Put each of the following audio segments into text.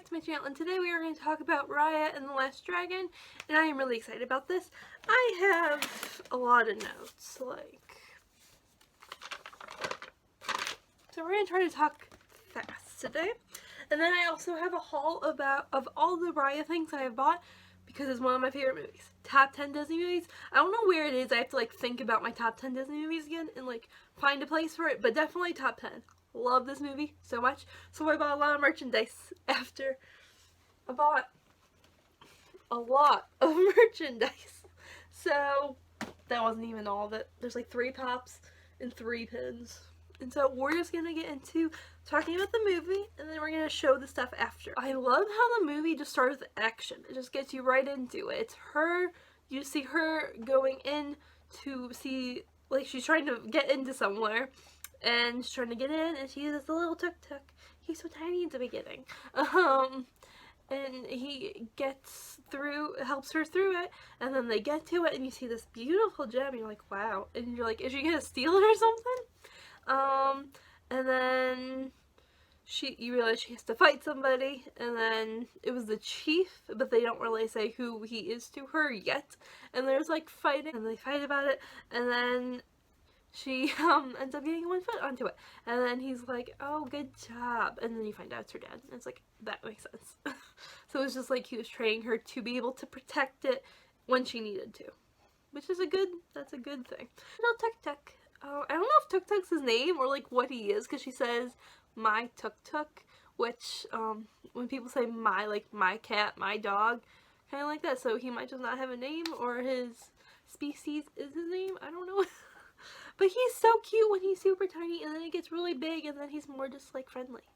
back to my channel, and today we are going to talk about Raya and the Last Dragon, and I am really excited about this. I have a lot of notes, so we're going to try to talk fast today. And then I also have a haul of all the Raya things I have bought, because it's one of my favorite movies. Top 10 Disney movies. I don't know where it is. I have to think about my top 10 Disney movies again and find a place for it, but definitely top 10. Love this movie so much. So I bought a lot of merchandise after. I bought a lot of merchandise. So that wasn't even all of it. There's 3 pops and 3 pins. And so we're just going to get into talking about the movie, and then we're going to show the stuff after. I love how the movie just starts with action. It just gets you right into it. It's her, you see her going in to see, she's trying to get into somewhere, and she's trying to get in, and she uses a little tuk-tuk. He's so tiny at the beginning. And he gets through, helps her through it, and then they get to it, and you see this beautiful gem, and you're like, wow. And you're like, is she going to steal it or something? And then you realize she has to fight somebody, and then it was the chief, but they don't really say who he is to her yet, and there's fighting, and they fight about it, and then she ends up getting one foot onto it, and then he's like, oh, good job, and then you find out it's her dad, and it's that makes sense. So it's just he was training her to be able to protect it when she needed to, which is that's a good thing. Little tuk-tuk. I don't know if Tuk-Tuk's his name or what he is, because she says my Tuk-Tuk, which when people say my cat, my dog, kind of like that, so he might just not have a name, or his species is his name, I don't know. But he's so cute when he's super tiny, and then he gets really big, and then he's more just friendly.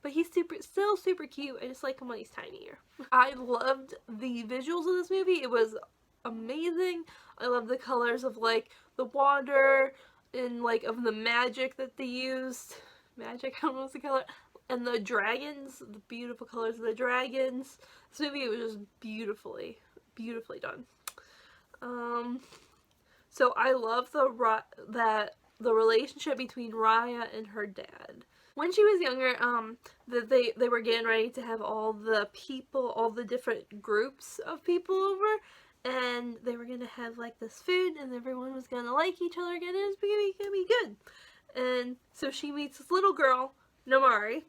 But he's still super cute. I just like him when he's tinier. I loved the visuals of this movie. It was amazing. I love the colors of the water, and of the magic that they used. Magic, I don't know what's the color. And the dragons, the beautiful colors of the dragons. This movie was just beautifully done. So I love the relationship between Raya and her dad. When she was younger, they were getting ready to have all the people, all the different groups of people over, and they were gonna have this food, and everyone was gonna like each other again, and it was gonna be good. And so she meets this little girl, Namari,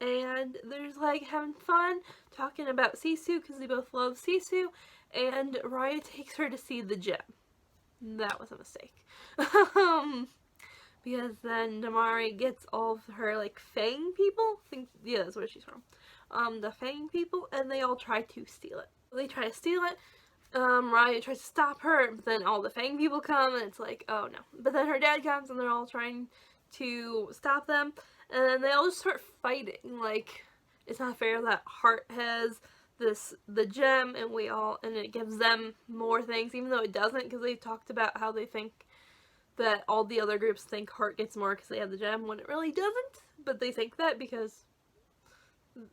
and they're just having fun, talking about Sisu, because they both love Sisu, and Raya takes her to see the gem. That was a mistake. Because then Namari gets all of her Fang people, yeah, that's where she's from, the Fang people, and they all try to steal it. They try to steal it. Raya tries to stop her, but then all the Fang people come, and it's oh no. But then her dad comes, and they're all trying to stop them, and then they all just start fighting. It's not fair that Heart has the gem, and it gives them more things, even though it doesn't, because they talked about how they think that all the other groups think Heart gets more because they have the gem, when it really doesn't. But they think that because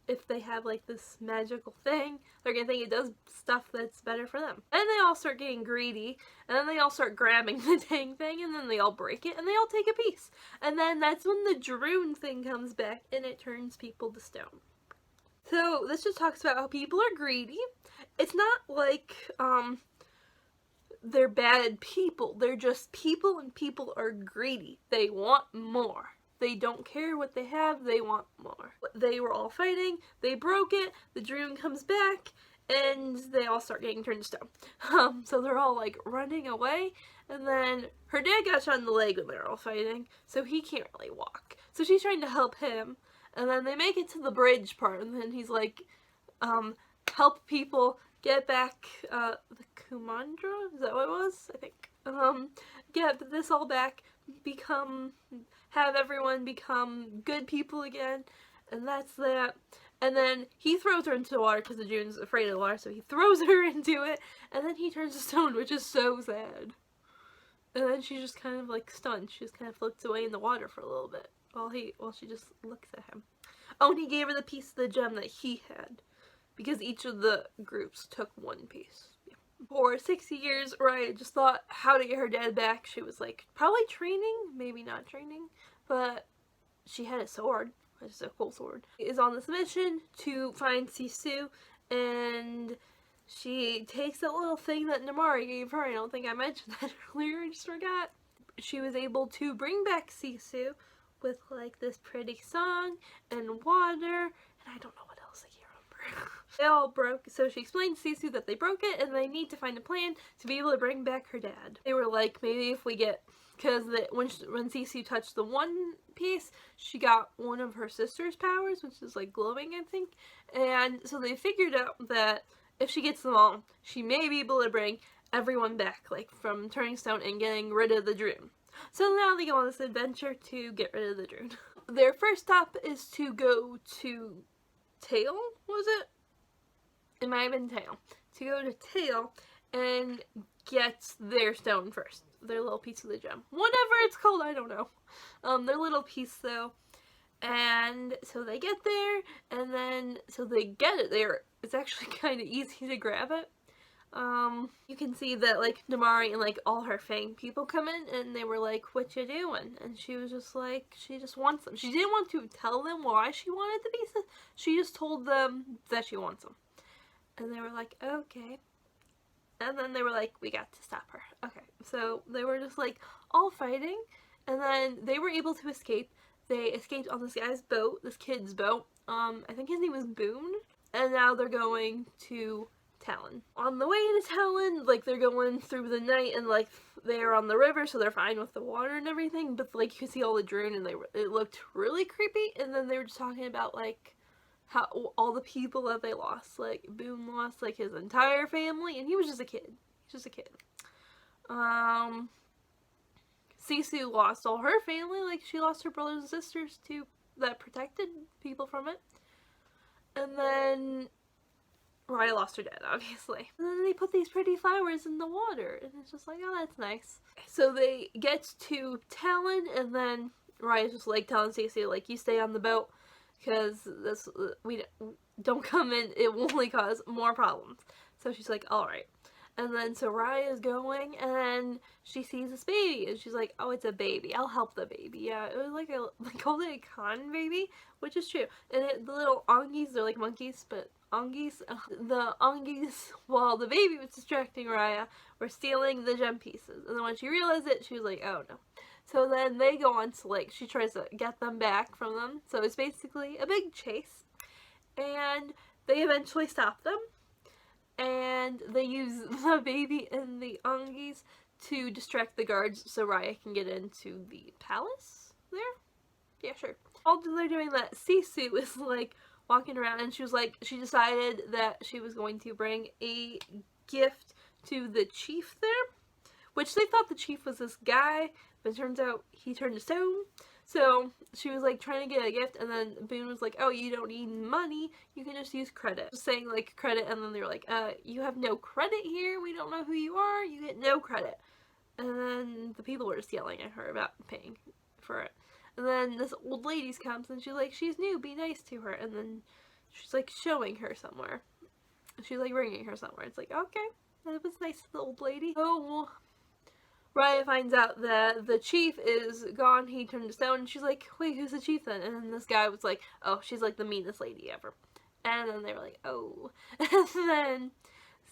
if they have this magical thing, they're gonna think it does stuff that's better for them. And they all start getting greedy, and then they all start grabbing the dang thing, and then they all break it, and they all take a piece. And then that's when the Droon thing comes back, and it turns people to stone. So this just talks about how people are greedy. It's not they're bad people. They're just people, and people are greedy. They want more. They don't care what they have, they want more. They were all fighting, they broke it, the Droon comes back, and they all start getting turned to stone. So they're all running away, and then her dad got shot in the leg when they were all fighting, so he can't really walk. So she's trying to help him, and then they make it to the bridge part, and then he's help people get back, the Kumandra? Is that what it was? I think. Get this all back, have everyone become good people again, and that's that. And then he throws her into the water, because the Droon's afraid of the water, so he throws her into it, and then he turns to stone, which is so sad. And then she's just kind of stunned. She just kind of floats away in the water for a little bit, while she just looks at him. Oh, and he gave her the piece of the gem that he had, because each of the groups took one piece. Yeah. For 60 years, Raya just thought how to get her dad back. She was probably training, maybe not training, but she had a sword. which is a cool sword, is on this mission to find Sisu, and she takes that little thing that Namari gave her. I don't think I mentioned that earlier, I just forgot. She was able to bring back Sisu with like this pretty song and water, and I don't know what else I can't remember. They all broke, so she explained to Sisu that they broke it and they need to find a plan to be able to bring back her dad. They were like, maybe if we get, because when Sisu touched the one piece, she got one of her sister's powers, which is like glowing, I think, and so they figured out that if she gets them all, she may be able to bring everyone back, like from turning stone and getting rid of the Droon. So now they go on this adventure to get rid of the Droon. Their first stop is to go to Tail, was it? It might have been Tail. To go to Tail and get their stone first. Their little piece of the gem. Whatever it's called, I don't know. Their little piece though. And so they get there, and then, so they get it there. It's actually kind of easy to grab it. You can see that like Namari and like all her Fang people come in, and they were like, what you doing? And she was just like, she just wants them. She didn't want to tell them why she wanted the pieces. She just told them that she wants them. And they were like, okay. And then they were like, we got to stop her. Okay, so they were just like all fighting, and then they were able to escape. They escaped on this guy's boat, this kid's boat. I think his name was Boone. And now they're going to Talon. On the way to Talon, like they're going through the night, and like they're on the river, so they're fine with the water and everything. But like you could see all the Droon, and it looked really creepy. And then they were just talking about like how all the people that they lost. Like Boone lost like his entire family, and he was just a kid. Just a kid. Sisu lost all her family, like she lost her brothers and sisters too, that protected people from it. And then Raya lost her dad, obviously. And then they put these pretty flowers in the water, and it's just like, oh, that's nice. So they get to Talon, and then Raya's just like telling Sisu, like, you stay on the boat, because we don't come in, it will only cause more problems. So she's like, alright. And then so Raya is going, and she sees this baby, and she's like, oh, it's a baby. I'll help the baby. Yeah, it was like they called it a con baby, which is true. And the little Ongies, they're like monkeys, but Ongies, the Ongies, while the baby was distracting Raya, were stealing the gem pieces. And then when she realized it, she was like, oh no. So then they go on to like, she tries to get them back from them. So it's basically a big chase. And they eventually stop them. And they use the baby and the Ongies to distract the guards so Raya can get into the palace there? Yeah, sure. While they're doing that, Sisu is like walking around, and she was like, she decided that she was going to bring a gift to the chief there, which they thought the chief was this guy, but it turns out he turned to stone. So she was like trying to get a gift, and then Boone was like, oh, you don't need money, you can just use credit. Just saying like credit, and then they were like, you have no credit here, we don't know who you are, you get no credit. And then the people were just yelling at her about paying for it. And then this old lady comes, and she's like, she's new, be nice to her. And then she's like showing her somewhere. She's like bringing her somewhere. It's like, okay, that was nice of the old lady. Oh, Raya finds out that the chief is gone, he turned to stone, and she's like, wait, who's the chief then? And then this guy was like, oh, she's like the meanest lady ever. And then they were like, oh. And then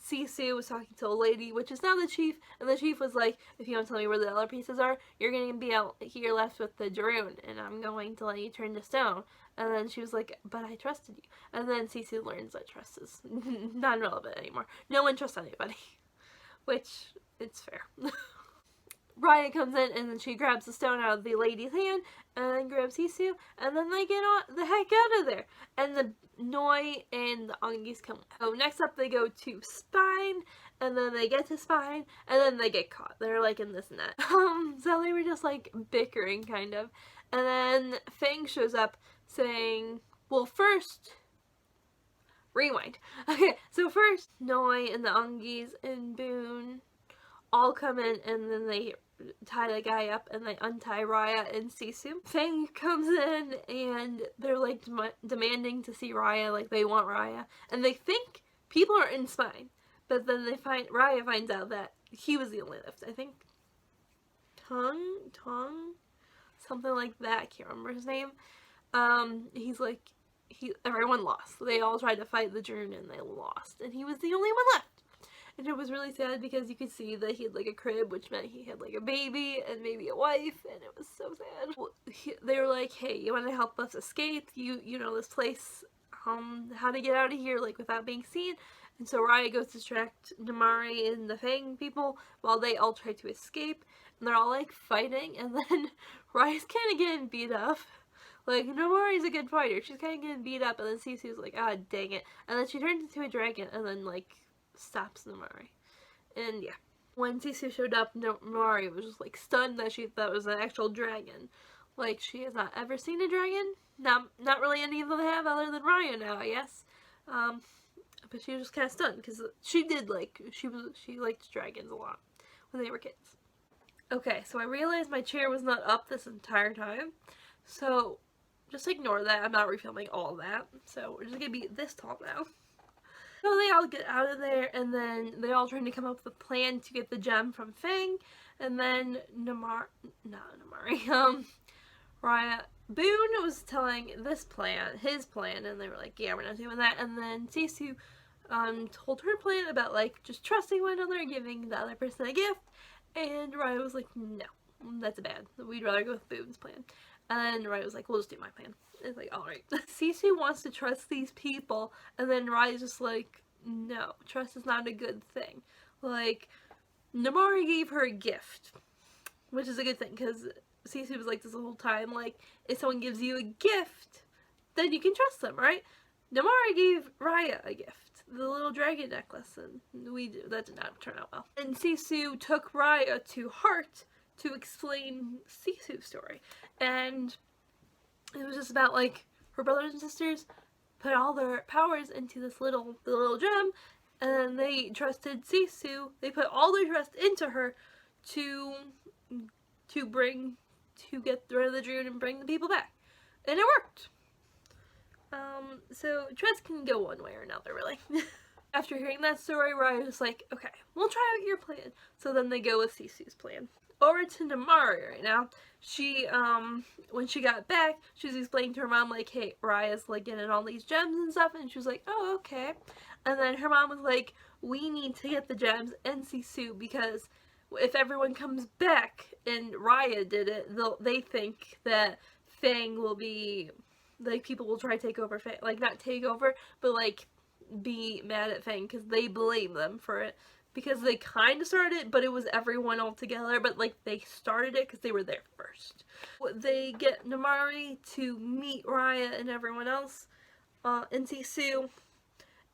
Sisu was talking to a lady, which is now the chief, and the chief was like, if you want to tell me where the other pieces are, you're going to be out here left with the Droon, and I'm going to let you turn to stone. And then she was like, but I trusted you. And then Sisu learns that trust is not relevant anymore. No one trusts anybody. Which, it's fair. Raya comes in, and then she grabs the stone out of the lady's hand, and then grabs Sisu, and then they get the heck out of there. And the Noi and the Ongies come. So next up they go to Spine, and then they get to Spine, and then they get caught. They're like in this net. So they were just like bickering, kind of. And then Fang shows up saying, well, first, rewind. Okay, so first Noi and the Ongies and Boone all come in, and then they tie the guy up, and they untie Raya and Sisu. Fang comes in, and they're like demanding to see Raya, like they want Raya, and they think people are in Spine, but then Raya finds out that he was the only left. I think Tongue, something like that. I can't remember his name. he's like, everyone lost. They all tried to fight the June and they lost. And he was the only one left. And it was really sad because you could see that he had like a crib, which meant he had like a baby and maybe a wife, and it was so sad. They were like, hey, you want to help us escape? You know this place, how to get out of here, like, without being seen. And so Raya goes to distract Namari and the Fang people while they all try to escape. And they're all like fighting, and then Raya's kind of getting beat up. Like, Namari's a good fighter. She's kind of getting beat up, and then Sisu's like, ah, dang it. And then she turns into a dragon, and then, like, stops Namari. And, yeah. When Sisu showed up, Namari was just, like, stunned that she thought it was an actual dragon. Like, she has not ever seen a dragon. Not really any of them have, other than Raya now, I guess. But she was just kind of stunned, because she liked dragons a lot when they were kids. Okay, so I realized my chair was not up this entire time. So, just ignore that. I'm not refilming all of that. So, we're just gonna be this tall now. So, they all get out of there, and then they all trying to come up with a plan to get the gem from Fang. And then Raya, Boone was telling his plan, and they were like, yeah, we're not doing that. And then Sisu told her plan about, like, just trusting one another and giving the other person a gift. And Raya was like, no, that's bad. We'd rather go with Boone's plan. And Raya was like, we'll just do my plan. It's like, alright. Sisu wants to trust these people, and then Raya's just like, no, trust is not a good thing. Like, Namari gave her a gift, which is a good thing, because Sisu was like this whole time, like, if someone gives you a gift, then you can trust them, right? Namari gave Raya a gift, the little dragon necklace, and that did not turn out well. And Sisu took Raya to heart to explain Sisu's story. And it was just about, like, her brothers and sisters put all their powers into the little gem, and they trusted Sisu. They put all their trust into her to get rid of the June and bring the people back. And it worked. So trust can go one way or another, really. After hearing that story, Raya was like, okay, we'll try out your plan. So then they go with Sisu's plan. Over to Namari right now. She, when she got back, she was explaining to her mom, like, hey, Raya's, like, getting all these gems and stuff, and she was like, oh, okay. And then her mom was like, we need to get the gems and Sisu, because if everyone comes back and Raya did it, they think that Fang will be, like, people will try to take over Fang, like, not take over, but, like, be mad at Fang, because they blame them for it. Because they kind of started it, but it was everyone all together. But, like, they started it because they were there first. They get Namari to meet Raya and everyone else in Sisu.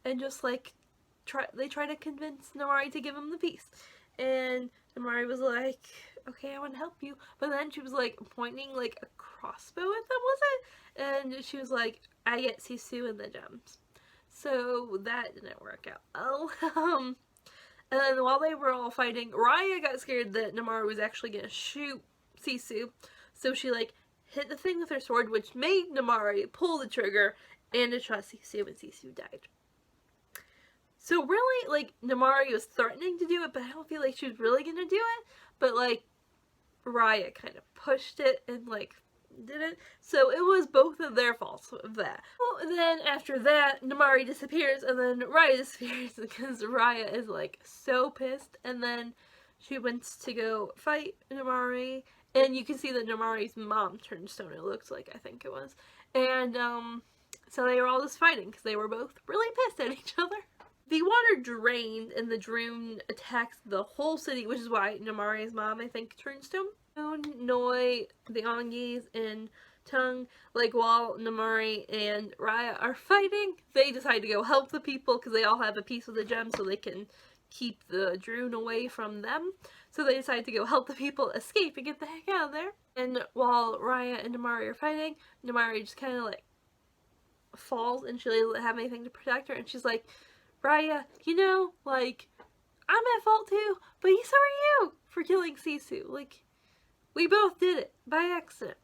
And just, like, they try to convince Namari to give him the piece. And Namari was like, okay, I want to help you. But then she was, like, pointing, like, a crossbow at them, was it? And she was like, I get Sisu and the gems. So that didn't work out well. And then while they were all fighting, Raya got scared that Namari was actually going to shoot Sisu. So she, like, hit the thing with her sword, which made Namari pull the trigger and to trust Sisu, and Sisu died. So really, like, Namari was threatening to do it, but I don't feel like she was really going to do it. But, like, Raya kind of pushed it and, like, didn't. So it was both of their faults of that. Well, then after that, Namari disappears, and then Raya disappears because Raya is, like, so pissed. And then she went to go fight Namari, and you can see that Namari's mom turned stone, it looks like, I think it was. And so they were all just fighting because they were both really pissed at each other. The water drained, and the Droon attacks the whole city, which is why Namari's mom, I think, turned stone. Noi, the Ongis, and Tung, like, while Namari and Raya are fighting, they decide to go help the people because they all have a piece of the gem so they can keep the Droon away from them. So they decide to go help the people escape and get the heck out of there. And while Raya and Namari are fighting, Namari just kind of, like, falls, and she doesn't have anything to protect her, and she's like, Raya, you know, like, I'm at fault too, but so are you for killing Sisu. Like, we both did it by accident.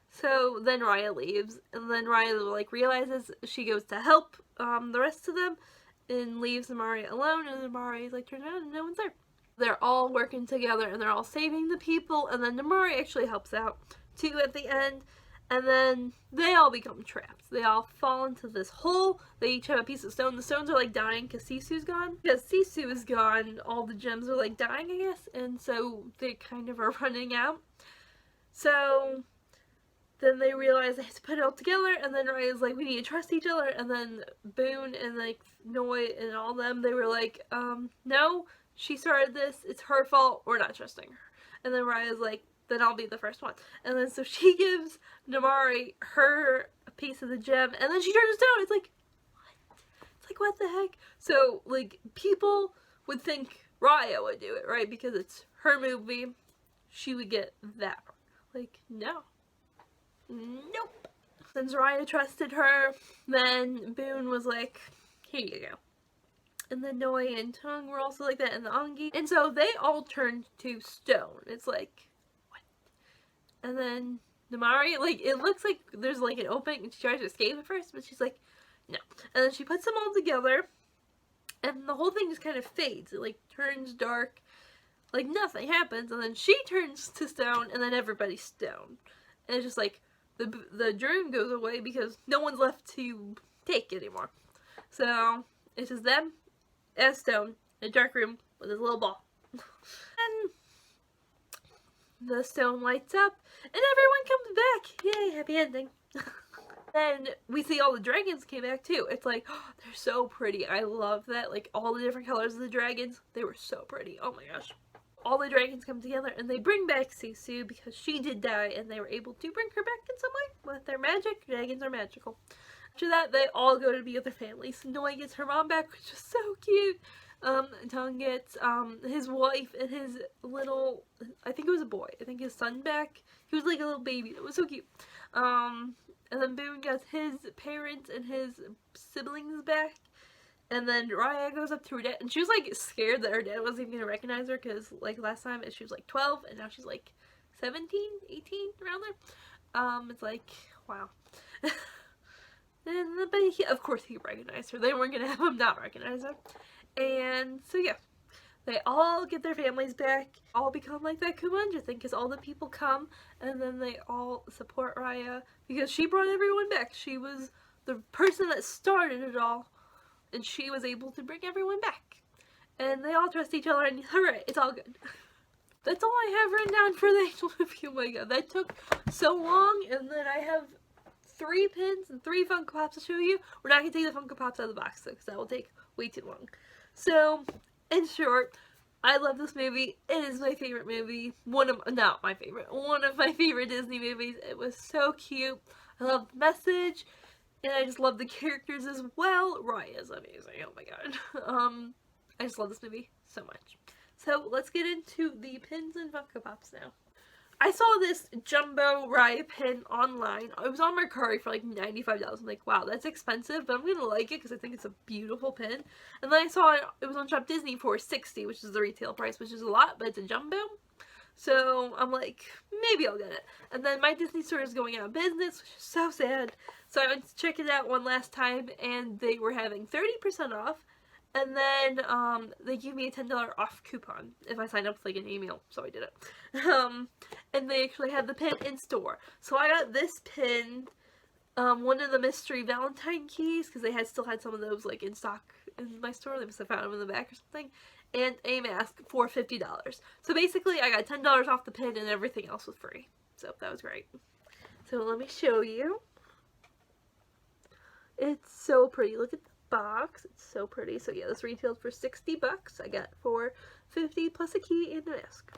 So then Raya leaves, and then Raya, like, realizes she goes to help the rest of them and leaves Namari alone, and then Namari's like, turns around and no one's there. They're all working together and they're all saving the people, and then Namari actually helps out too at the end. And then they all become trapped. They all fall into this hole. They each have a piece of stone. The stones are like dying because Sisu's gone. Because Sisu is gone, all the gems are like dying, I guess. And so they kind of are running out. So then they realize they have to put it all together. And then Raya's like, we need to trust each other. And then Boone and like Noi and all them, they were like, no, she started this. It's her fault. We're not trusting her. And then Raya's like, then I'll be the first one. And then so she gives Namari her piece of the gem, and then she turns it down. It's like, what? It's like, what the heck? So, like, people would think Raya would do it, right? Because it's her movie. She would get that part. Like, no. Nope. Since Raya trusted her, then Boone was like, here you go. And then Noi and Tung were also like that, and the Angi. And so they all turned to stone. It's like, and then Namari, like, it looks like there's, like, an opening, and she tries to escape at first, but she's like, no. And then she puts them all together, and the whole thing just kind of fades. It, like, turns dark, like, nothing happens, and then she turns to stone, and then everybody's stone. And it's just, like, the dream goes away because no one's left to take anymore. So, it's just them as stone in a dark room with his little ball. And the stone lights up, and everyone comes back. Yay, happy ending. Then we see all the dragons came back too. It's like, oh, they're so pretty. I love that. Like, all the different colors of the dragons, they were so pretty. Oh my gosh. All the dragons come together, and they bring back Sisu because she did die, and they were able to bring her back in some way with their magic. Dragons are magical. After that, they all go to be with their families. Noi gets her mom back, which is so cute. Tung gets, his wife and his little, I think it was a boy, I think his son back. He was like a little baby. It was so cute. And then Boone gets his parents and his siblings back. And then Raya goes up to her dad, and she was like scared that her dad wasn't even gonna recognize her, because like last time she was like 12, and now she's like 17, 18, around there. It's like, wow. And, but he, of course he recognized her. They weren't gonna have him not recognize her. And so yeah, they all get their families back, all become like that Kumandra thing, because all the people come, and then they all support Raya, because she brought everyone back. She was the person that started it all, and she was able to bring everyone back. And they all trust each other, and hooray, it's all good. That's all I have written down for the actual movie. Oh my god, that took so long, and then I have 3 pins and 3 Funko Pops to show you. We're not going to take the Funko Pops out of the box, though, because that will take way too long. So, in short, I love this movie. It is my favorite movie. Not my favorite. One of my favorite Disney movies. It was so cute. I love the message. And I just love the characters as well. Raya's amazing. Oh my god. I just love this movie so much. So, let's get into the pins and Funko Pops now. I saw this jumbo Raya pin online. It was on Mercari for like $95. I'm like, wow, that's expensive, but I'm gonna like it because I think it's a beautiful pin. And then I saw it was on Shop Disney for $60, which is the retail price, which is a lot, but it's a jumbo. So I'm like, maybe I'll get it. And then my Disney store is going out of business, which is so sad. So I went to check it out one last time, and they were having 30% off. And then, they gave me a $10 off coupon if I signed up with, like, an email, so I did it. And they actually had the pin in store. So I got this pin, one of the mystery Valentine keys, because they still had some of those, like, in stock in my store. They must have found them in the back or something. And a mask for $50. So basically, I got $10 off the pin, and everything else was free. So that was great. So let me show you. It's so pretty. Look at box. It's so pretty. So yeah, this retails for $60. I got for $50 plus a key and a mask.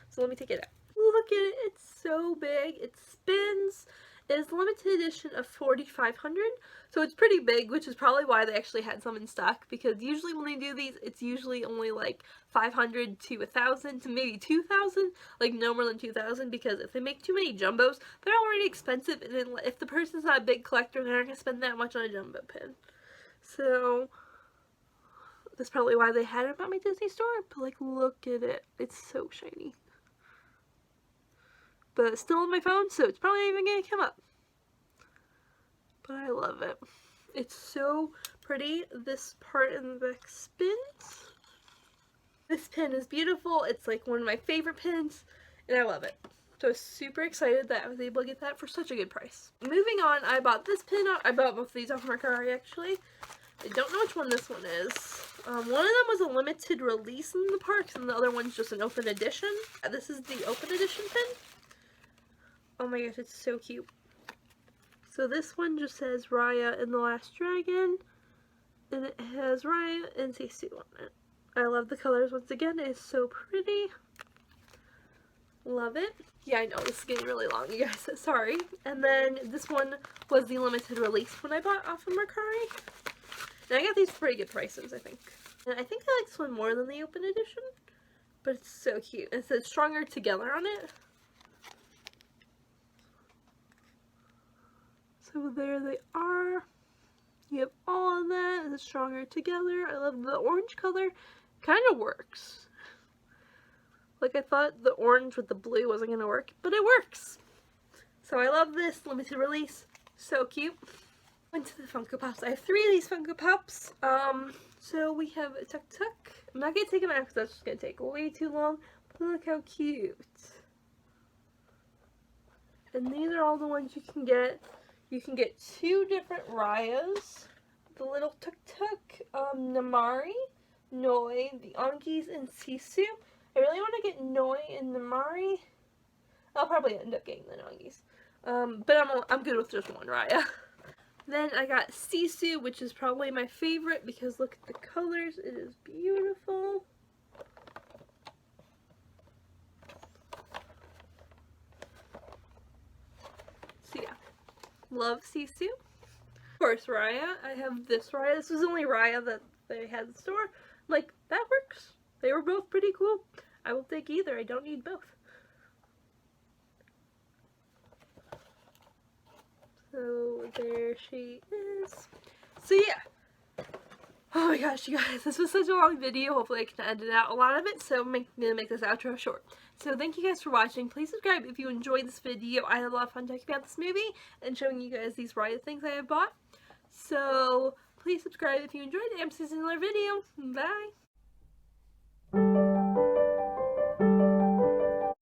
So let me take it out. Look at it. It's so big. It spins. It is limited edition of 4,500. So it's pretty big, which is probably why they actually had some in stock, because usually when they do these, it's usually only like 500 to 1,000 to maybe 2,000, like no more than 2,000, because if they make too many jumbos, they're already expensive, and then if the person's not a big collector, they're not going to spend that much on a jumbo pin. So that's probably why they had it at my Disney store, but like, look at it. It's so shiny. But it's still on my phone, so it's probably not even going to come up. But I love it. It's so pretty. This part in the back spins. This pin is beautiful. It's like one of my favorite pins, and I love it. So I was super excited that I was able to get that for such a good price. Moving on, I bought this pin. I bought both of these off Mercari actually. I don't know which one this one is. One of them was a limited release in the parks, and the other one's just an open edition. This is the open edition pin. Oh my gosh, it's so cute. So this one just says Raya and the Last Dragon, and it has Raya and Sisu on it. I love the colors once again. It is so pretty. Love it. Yeah, I know, this is getting really long, you guys. Sorry. And then this one was the limited release when I bought off of Mercari. And I got these for pretty good prices, I think. And I think I like this one more than the open edition. But it's so cute. It says Stronger Together on it. So there they are. You have all of that. It's Stronger Together. I love the orange color. Kind of works. Like, I thought the orange with the blue wasn't going to work, but it works. So I love this limited release. So cute. Went to the Funko Pops. I have 3 of these Funko Pops. So we have a Tuk Tuk. I'm not going to take them out because that's just going to take way too long. But look how cute. And these are all the ones you can get. You can get 2 different Rayas. The little Tuk Tuk, Namari, Noi, the Ongis, and Sisu. I really want to get Noi and Namari. I'll probably end up getting the Nongis. But I'm good with just one Raya. Then I got Sisu, which is probably my favorite because look at the colors. It is beautiful. So yeah, love Sisu. Of course, Raya. I have this Raya. This was the only Raya that they had in the store. I'm like, that works. They were both pretty cool. I will take either. I don't need both. So there she is. So yeah. Oh my gosh, you guys. This was such a long video. Hopefully I can edit out a lot of it. So I'm going to make this outro short. So thank you guys for watching. Please subscribe if you enjoyed this video. I had a lot of fun talking about this movie and showing you guys these Raya things I have bought. So please subscribe if you enjoyed it. I'm seeing another video. Bye.